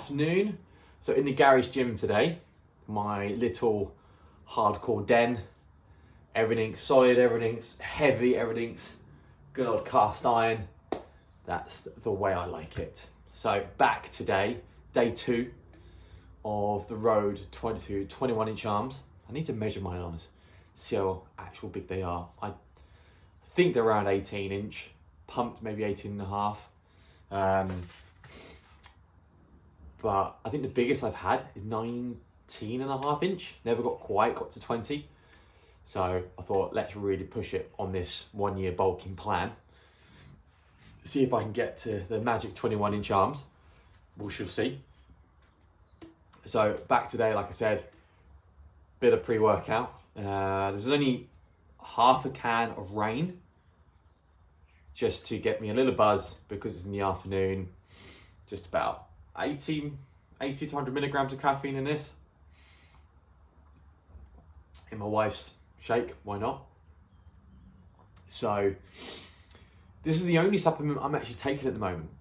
afternoon. So in the garage gym today, my little hardcore den. Everything's solid, everything's heavy, everything's good old cast iron. That's the way I like it. So back today, day 2 of the Rode 21 inch arms. I need to measure my arms, see how actual big they are. I think they're around 18 inch, pumped maybe 18 and a half. But I think the biggest I've had is 19 and a half inch. Never got to 20. So I thought, let's really push it on this 1 year bulking plan. See if I can get to the magic 21 inch arms. We shall see. So back today, like I said, bit of pre-workout. There's only half a can of Reign just to get me a little buzz because it's in the afternoon. Just about 80 to 100 milligrams of caffeine in this. In my wife's shake, why not? So this is the only supplement I'm actually taking at the moment.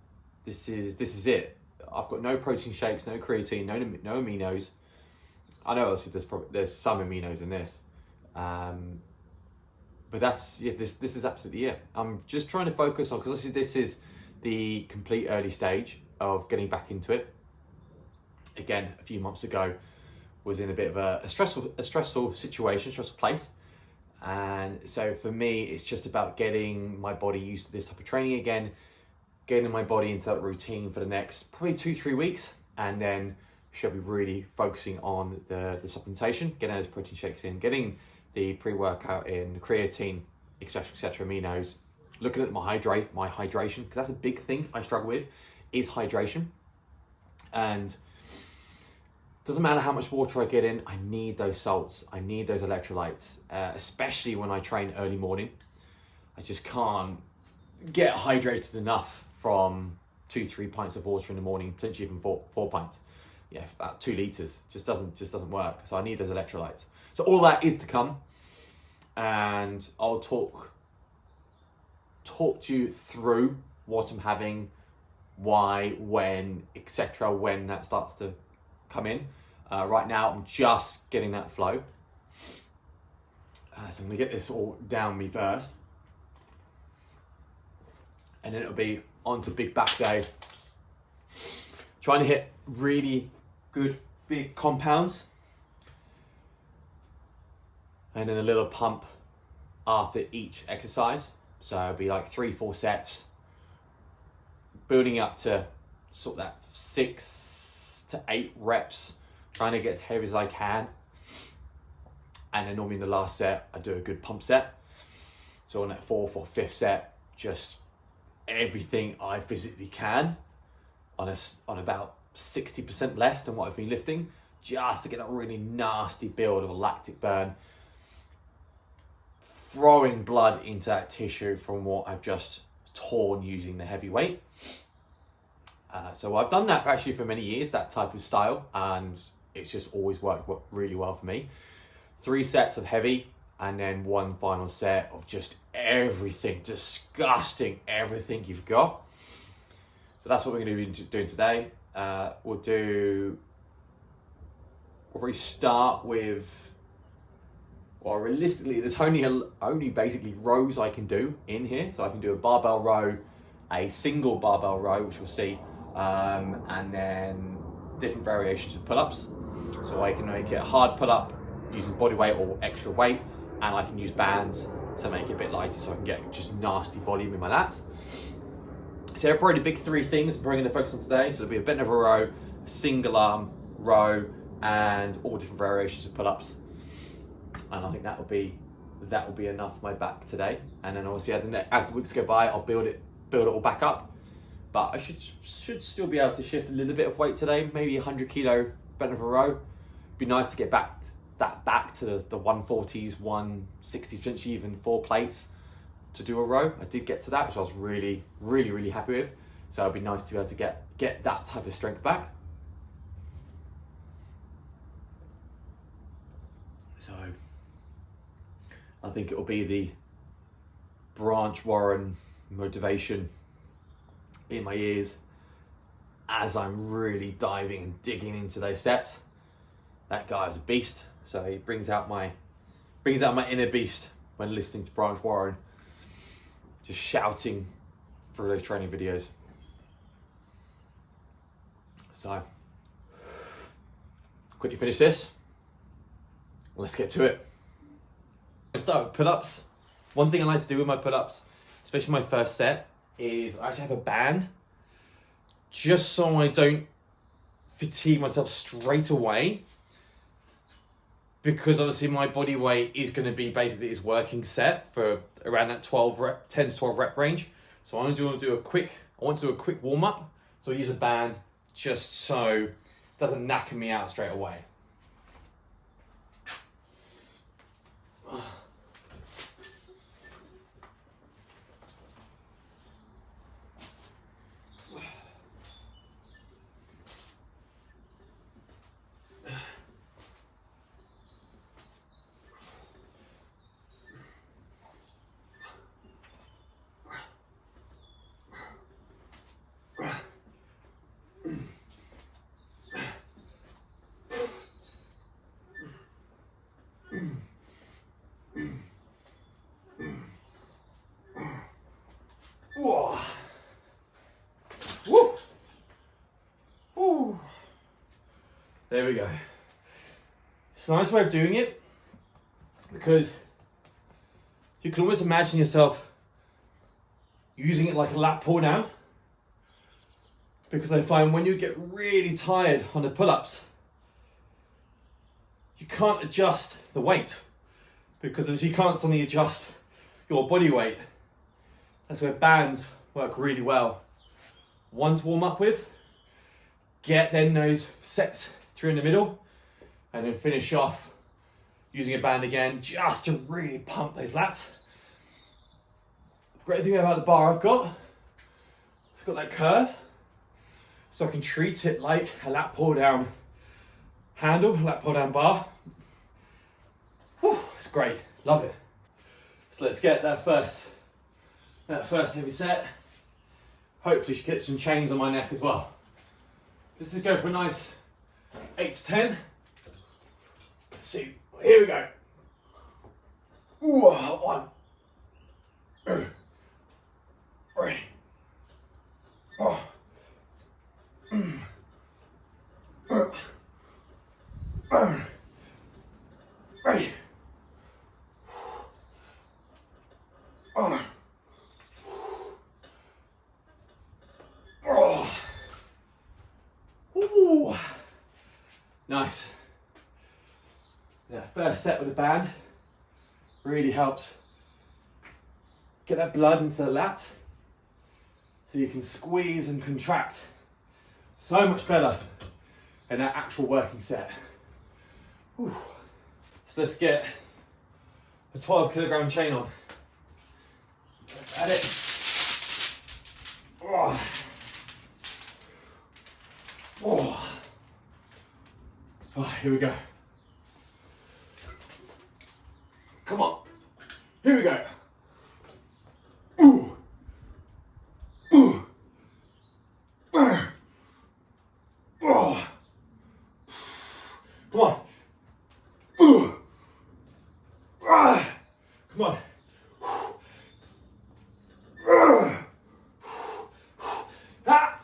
This is it. I've got no protein shakes, no creatine, no aminos. I know obviously there's some aminos in this, but this is absolutely it. I'm just trying to focus on, because obviously this is the complete early stage of getting back into it. Again, a few months ago, was in a bit of a stressful situation, stressful place. And so for me, it's just about getting my body used to this type of training again, getting my body into that routine for the next probably 2-3 weeks. And then she'll be really focusing on the supplementation, getting those protein shakes in, getting the pre-workout in, creatine, etc., aminos, looking at my hydration, because that's a big thing I struggle with, is hydration. And doesn't matter how much water I get in, I need those salts, I need those electrolytes, especially when I train early morning. I just can't get hydrated enough from 2-3 pints of water in the morning, potentially even 4 pints. Yeah, about 2 liters, just doesn't work. So I need those electrolytes. So all that is to come, and I'll talk to you through what I'm having, why, when, etc., when that starts to come in. Right now I'm just getting that flow. So I'm gonna get this all down me first, and then it'll be on to big back day. Trying to hit really good big compounds, and then a little pump after each exercise. So it'll be like 3-4 sets, building up to sort of that 6 to 8 reps, trying to get as heavy as I can. And then normally in the last set, I do a good pump set. So on that 4th or 5th set, just everything I physically can on about 60% less than what I've been lifting, just to get that really nasty build of a lactic burn, throwing blood into that tissue from what I've just torn using the heavy weight. So I've done that for many years, that type of style, and it's just always worked really well for me. 3 sets of heavy, and then 1 final set of just everything, disgusting everything you've got. So that's what we're going to be doing today. We'll probably start with, well, realistically, there's only basically rows I can do in here. So I can do a barbell row, a single barbell row, which we'll see, and then different variations of pull-ups. So I can make it a hard pull-up using body weight or extra weight, and I can use bands to make it a bit lighter so I can get just nasty volume in my lats. So they're probably the big 3 things I'm bringing the focus on today. So it'll be a bent over row, a single arm row, and all different variations of pull-ups. And I think that will be enough for my back today. And then obviously as the weeks go by, I'll build it all back up. But I should still be able to shift a little bit of weight today, maybe 100 kilo bent over row. Be nice to get back to the 140s, 160s, potentially even 4 plates to do a row. I did get to that, which I was really, really, really happy with. So it'd be nice to be able to get that type of strength back. So I think it'll be the Branch Warren motivation in my ears as I'm really diving and digging into those sets. That guy is a beast. So he brings out my inner beast when listening to Branch Warren, just shouting through those training videos. So, quickly finish this. Let's get to it. Let's start with pull-ups. One thing I like to do with my pull-ups, especially my first set, is I actually have a band, just so I don't fatigue myself straight away, because obviously my body weight is going to be basically its working set for around that 10 to 12 rep range. So I want to do a quick warm up. So I use a band just so it doesn't knacker me out straight away. Whoa. Woo. Woo. There we go. It's a nice way of doing it because you can almost imagine yourself using it like a lat pull down, because I find when you get really tired on the pull-ups, you can't adjust the weight, because as you can't suddenly adjust your body weight. That's where bands work really well. One to warm up with, get then those sets through in the middle, and then finish off using a band again just to really pump those lats. Great thing about the bar I've got, it's got that curve, so I can treat it like a lat pull down handle, a lat pull down bar. Whew, it's great, love it. So let's get that first heavy set. Hopefully she gets some chains on my neck as well. Let's just go for a nice 8 to 10. Let's see, here we go. Ooh, 1, 2, 3, 4. Ooh. Nice. Yeah, first set with a band really helps get that blood into the lats, so you can squeeze and contract so much better in that actual working set. Whew. So let's get a 12 kilogram chain on. Let's add it. Oh. Oh. Oh, here we go. Come on. Here we go. Ooh. Ooh. Oh. Come on. Ooh. Ah. Come on. Ah.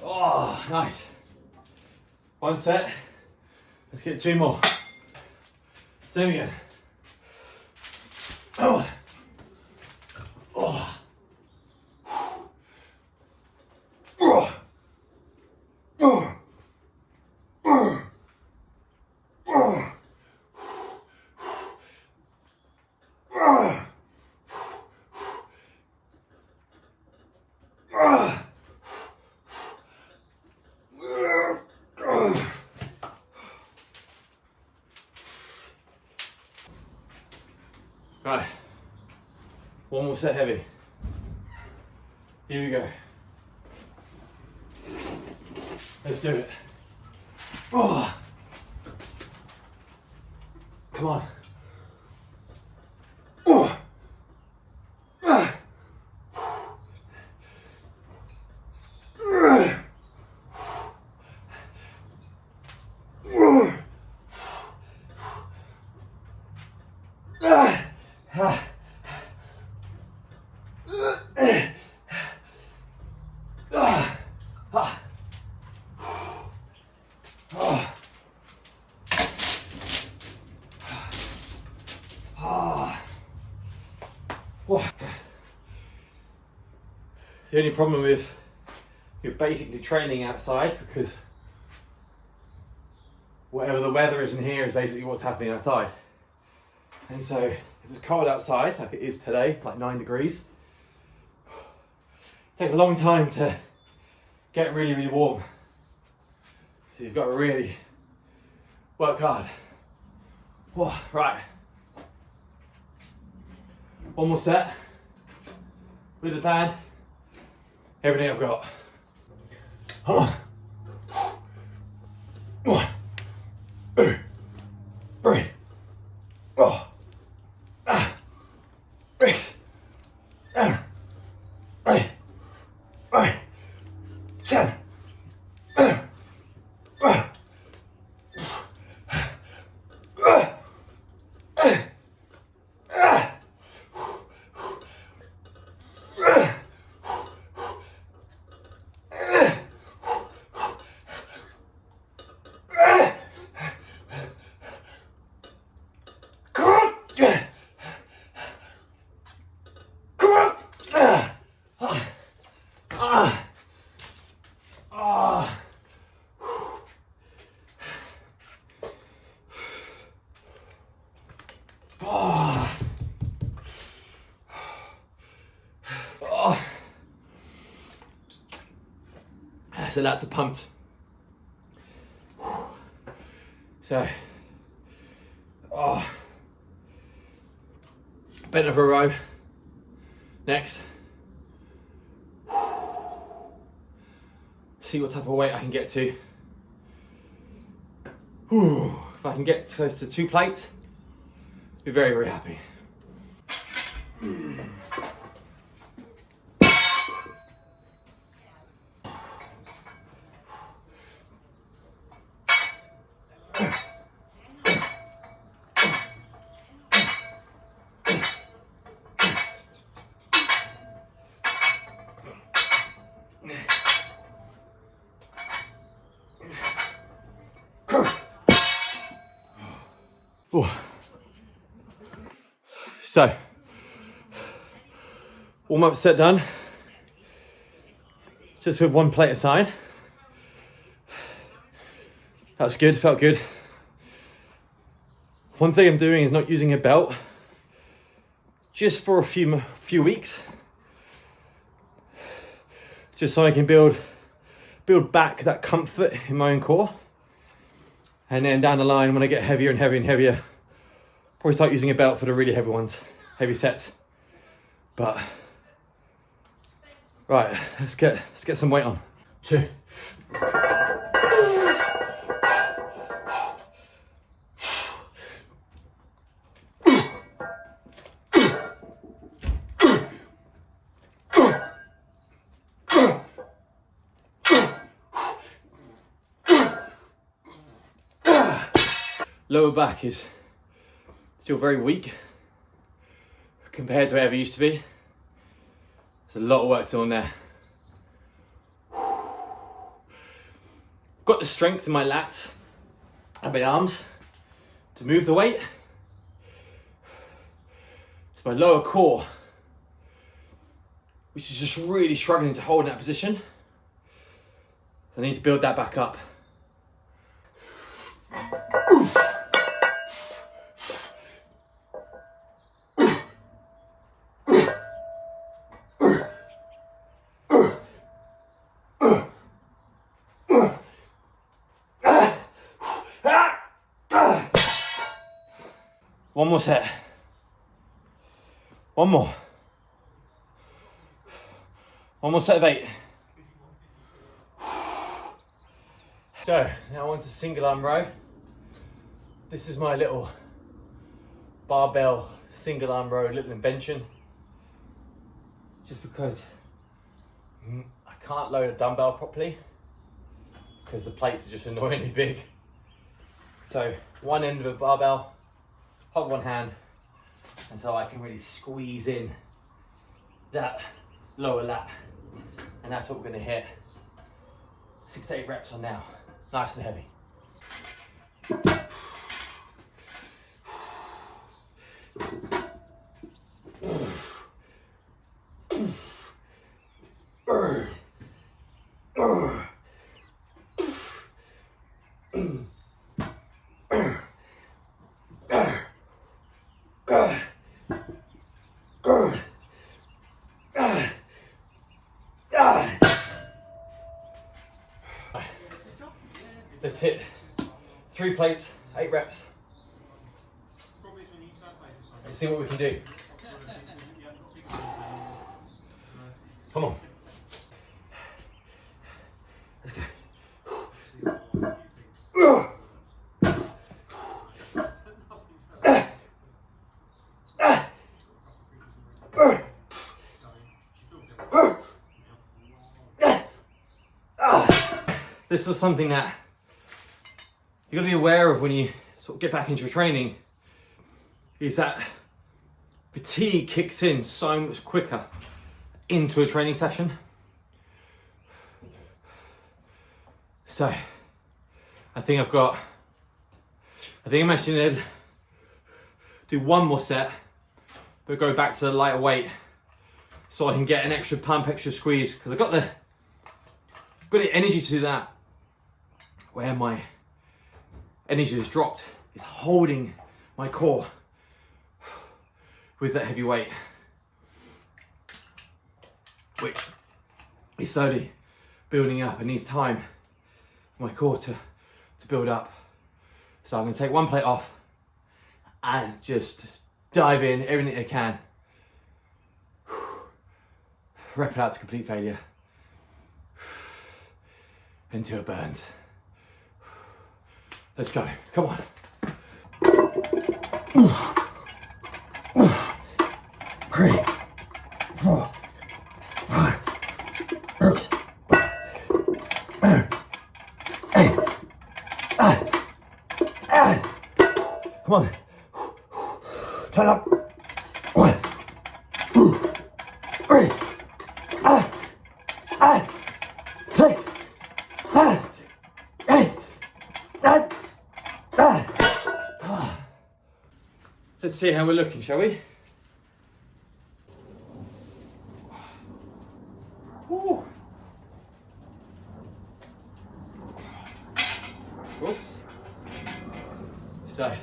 Oh, nice. One set. Let's get 2 more. Same again. Oh. Oh. Oh. Oh. Oh. Oh. Right, one more set heavy. Here we go. Let's do it. Oh. Come on. Oh. Ah. The only problem with you're basically training outside, because whatever the weather is in here is basically what's happening outside. And so if it's cold outside, like it is today, like 9 degrees, it takes a long time to get really, really warm. So you've got to really work hard. Whoa, right. One more set with the band. Everything I've got. One, two, three, four, 6, 7, 8, 9, 10. So that's a pumped. So, bent over a row. Next. See what type of weight I can get to. If I can get close to 2 plates, I'll be very, very happy. So, warm-up set done. Just with 1 plate aside. That was good, felt good. One thing I'm doing is not using a belt, just for a few weeks, just so I can build back that comfort in my own core. And then down the line, when I get heavier and heavier and heavier, probably start using a belt for the really heavy ones, heavy sets. But right, let's get some weight on. 2. Lower back is still very weak compared to where it used to be. There's a lot of work still on there. Got the strength in my lats and my arms to move the weight. It's my lower core, which is just really struggling to hold in that position. I need to build that back up. One more set. One more. One more set of 8. So now on to single arm row. This is my little barbell single arm row little invention. Just because I can't load a dumbbell properly because the plates are just annoyingly big. So one end of a barbell, hold one hand, and so I can really squeeze in that lower lat. And that's what we're gonna hit 6 to 8 reps on now, nice and heavy. Let's hit 3 plates, 8 reps. Let's see what we can do. Come on. Let's go. This was something that you got to be aware of when you sort of get back into your training, is that fatigue kicks in so much quicker into a training session. So I think I'm actually going to do one more set, but go back to the lighter weight so I can get an extra pump, extra squeeze, because I've got the energy to do that, where my energy has dropped, is holding my core with that heavy weight, which is slowly building up and needs time for my core to build up. So I'm going to take one plate off and just dive in everything I can, rep it out to complete failure until it burns. Let's go, come on. 3, 4, 5, 6, 7, 8. Come on. Turn up. 1, 2, 3, 6, 7, 8, 9. Let's see how we're looking, shall we? Woo. Oops. So.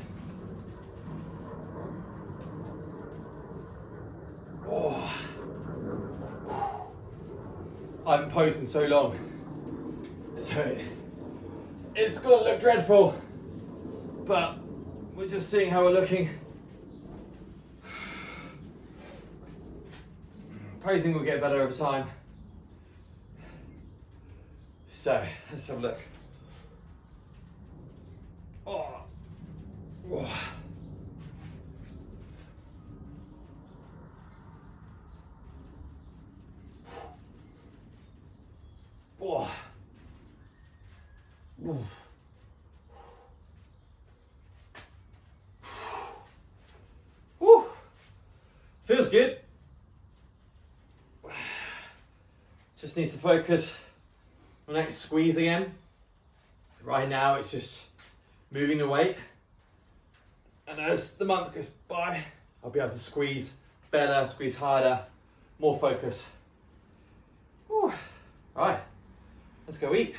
Oh. I haven't posed in so long, so it's gonna look dreadful, but we're just seeing how we're looking. Posing will get better over time. So let's have a look. Oh. Oh. Oh. Oh. Woo. Feels good. Just need to focus on that squeeze again. Right now it's just moving the weight. And as the month goes by, I'll be able to squeeze better, squeeze harder, more focus. Whew. Right, let's go eat.